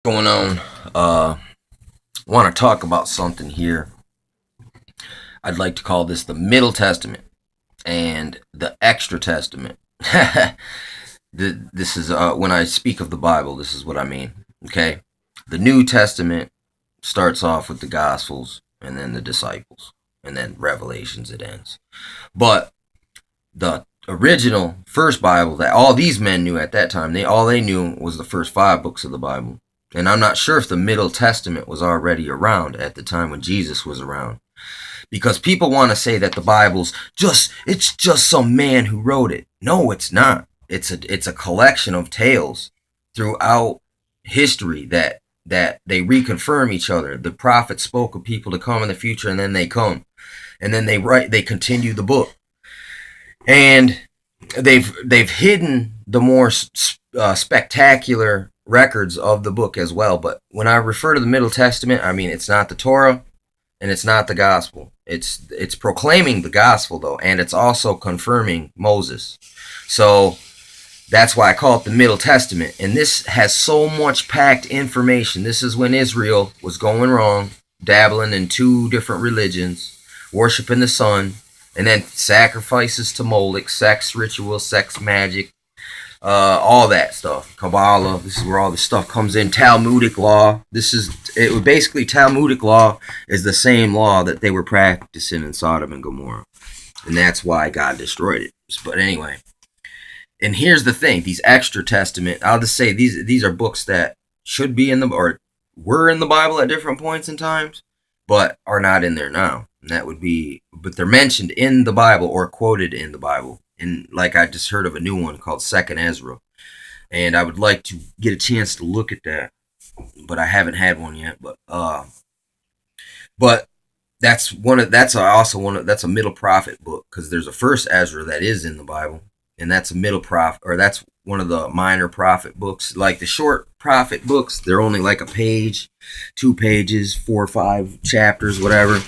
Going on? Want to talk about something here. I'd like to call this the Middle Testament and the Extra Testament. This is when I speak of the Bible. This is what I mean. Okay, the New Testament starts off with the Gospels and then the disciples and then Revelations. It ends, but the original first Bible that all these men knew at that time, they knew was the first five books of the Bible. And I'm not sure if the Middle Testament was already around at the time when Jesus was around. Because people want to say that the Bible's it's just some man who wrote it. No, it's not. It's a collection of tales throughout history that they reconfirm each other. The prophets spoke of people to come in the future, and then they come. And then they continue the book. And they've hidden the more spectacular records of the book as well. But when I refer to the Middle Testament, I mean it's not the Torah and it's not the gospel. It's proclaiming the gospel though, and it's also confirming Moses. So that's why I call it the Middle Testament. And this has so much packed information. This is when Israel was going wrong, dabbling in two different religions, worshiping the sun, and then sacrifices to Moloch, sex rituals, sex magic, all that stuff. Kabbalah, this is where all this stuff comes in. Talmudic law. Basically Talmudic law is the same law that they were practicing in Sodom and Gomorrah. And that's why God destroyed it. But anyway, and here's the thing, these extra testament, I'll just say these are books that should be in the, or were in the Bible at different points in times, but are not in there now. And that would be, but they're mentioned in the Bible or quoted in the Bible. And like I just heard of a new one called Second Ezra. And I would like to get a chance to look at that, but I haven't had one yet. But that's that's a middle prophet book, because there's a first Ezra that is in the Bible, and that's a middle prophet, or that's one of the minor prophet books. Like the short prophet books, they're only like a page, 2 pages, 4 or 5 chapters, whatever.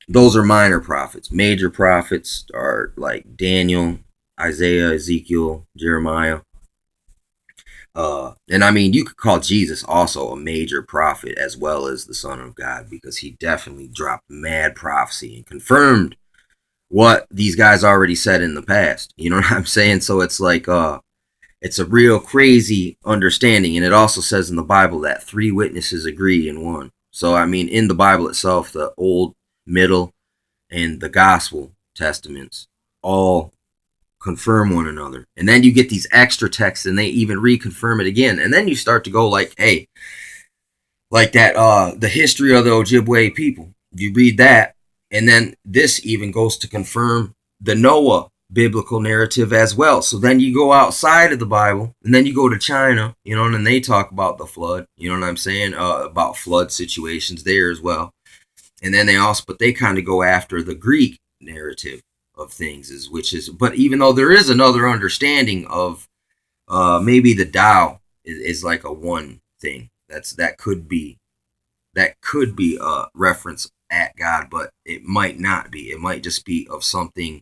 Those are minor prophets. Major prophets are like Daniel, Isaiah, Ezekiel, Jeremiah. And I mean, you could call Jesus also a major prophet as well as the Son of God, because he definitely dropped mad prophecy and confirmed what these guys already said in the past. You know what I'm saying? So it's like, it's a real crazy understanding. And it also says in the Bible that 3 witnesses agree in one. So, I mean, in the Bible itself, the Old, Middle, and the Gospel Testaments all confirm one another. And then you get these extra texts and they even reconfirm it again. And then you start to go like, hey, like that, the history of the Ojibwe people. You read that, and then this even goes to confirm the Noah biblical narrative as well. So then you go outside of the Bible, and then you go to China, you know, and then they talk about the flood, you know what I'm saying, about flood situations there as well. And then but they kind of go after the Greek narrative of things, but even though there is another understanding of maybe the Tao is like a one thing, that could be a reference at God, but it might not be. It might just be of something.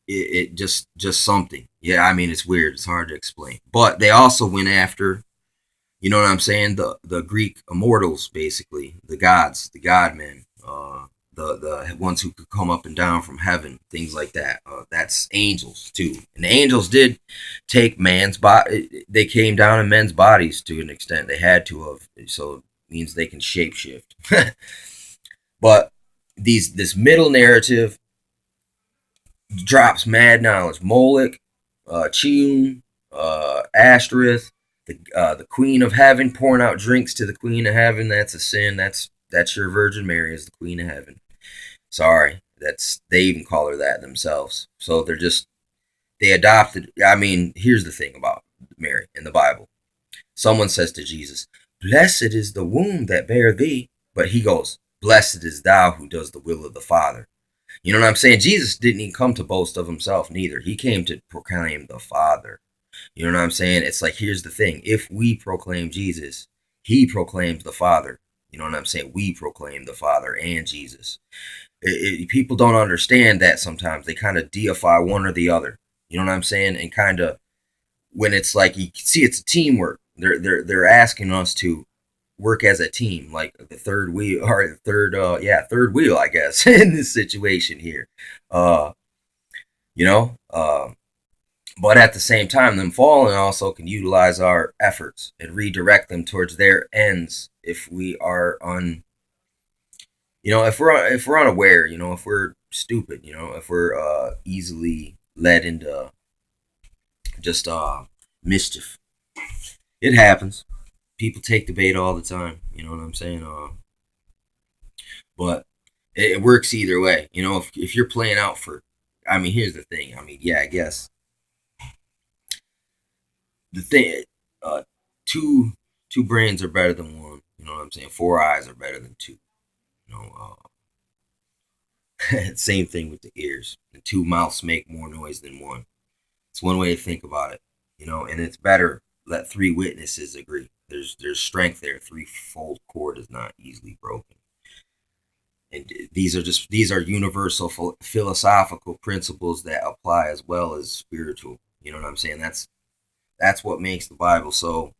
It just something. Yeah, I mean, it's weird. It's hard to explain. But they also went after, you know what I'm saying, the Greek immortals, basically, the gods, the godmen, the ones who could come up and down from heaven, things like that. That's angels too, and the angels did take man's body. They came down in men's bodies to an extent. They had to have, so it means they can shapeshift. But this middle narrative drops mad knowledge. Moloch, Chiun, Ashtoreth, the Queen of Heaven, pouring out drinks to the Queen of Heaven. That's a sin. That's your Virgin Mary is the Queen of Heaven. Sorry, they even call her that themselves. So they adopted. I mean, here's the thing about Mary in the Bible. Someone says to Jesus, "Blessed is the womb that bare thee," but he goes, "Blessed is thou who does the will of the Father." You know what I'm saying? Jesus didn't even come to boast of himself neither. He came to proclaim the Father. You know what I'm saying? It's like, here's the thing. If we proclaim Jesus, he proclaims the Father. You know what I'm saying? We proclaim the Father and Jesus. People don't understand that sometimes. They kind of deify one or the other. You know what I'm saying? And kind of, when it's like, you see it's a teamwork. They're asking us to work as a team, like the third wheel, or the third wheel, I guess, in this situation here. Uh, you know, but at the same time, them fallen also can utilize our efforts and redirect them towards their ends if we are if we're unaware, if we're stupid, if we're easily led into just mischief. It happens. People take the bait all the time. You know what I'm saying? But it works either way. If you're playing out for, I mean, here's the thing. I mean, yeah, I guess the thing, uh, two brains are better than one. You know what I'm saying? Four eyes are better than two. You know, same thing with the ears. The two mouths make more noise than one. It's one way to think about it. And it's better let three witnesses agree. There's strength there. Threefold cord is not easily broken. And these are universal philosophical principles that apply as well as spiritual. You know what I'm saying? That's what makes the Bible so